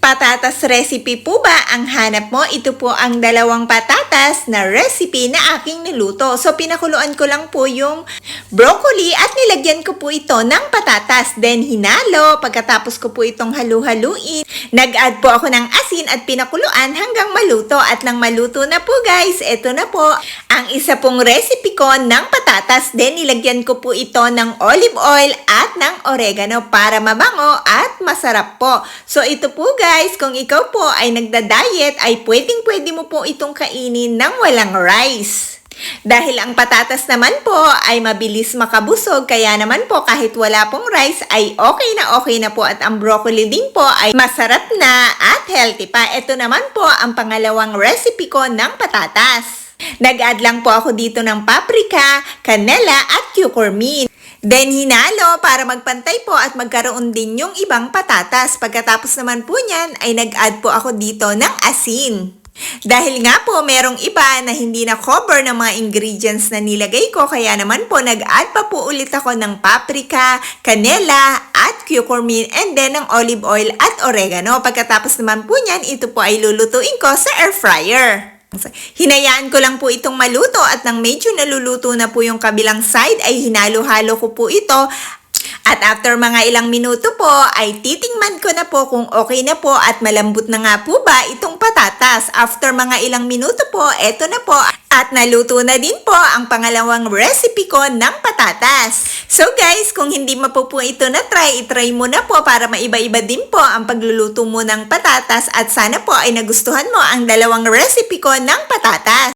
Patatas recipe po ba ang hanap mo? Ito po ang dalawang patatas na recipe na aking niluto. So, pinakuluan ko lang po yung broccoli at nilagyan ko po ito ng patatas. Then, hinalo. Pagkatapos ko po itong halu-haluin, nag-add po ako ng asin at pinakuluan hanggang maluto. At nang maluto na po guys, ito na po ang isa pong recipe ko ng patatas. Then, nilagyan ko po ito ng olive oil at ng oregano para mabango at masarap po. So, ito po guys, kung ikaw po ay nagda-diet, ay pwedeng-pwede mo po itong kainin ng walang rice. Dahil ang patatas naman po ay mabilis makabusog, kaya naman po kahit wala pong rice ay okay na po at ang broccoli din po ay masarap na at healthy pa. Ito naman po ang pangalawang recipe ko ng patatas. Nag-add lang po ako dito ng paprika, canela at curcumin. Then, hinalo para magpantay po at magkaroon din yung ibang patatas. Pagkatapos naman po niyan, ay nag-add po ako dito ng asin. Dahil nga po, merong iba na hindi na cover ng mga ingredients na nilagay ko, kaya naman po, nag-add pa po ulit ako ng paprika, canela, at curcumin, and then ng olive oil at oregano. Pagkatapos naman po niyan, ito po ay lulutuin ko sa air fryer. Hinayaan ko lang po itong maluto at nang medyo naluluto na po yung kabilang side ay hinalo-halo ko po ito. At after mga ilang minuto po ay titingnan ko na po kung okay na po at malambot na nga po ba itong patatas. After mga ilang minuto po, eto na po at naluto na din po ang pangalawang recipe ko ng patatas. So guys, kung hindi mo po ito na-try, itry mo na po para maiba-iba din po ang pagluluto mo ng patatas at sana po ay nagustuhan mo ang dalawang recipe ko ng patatas.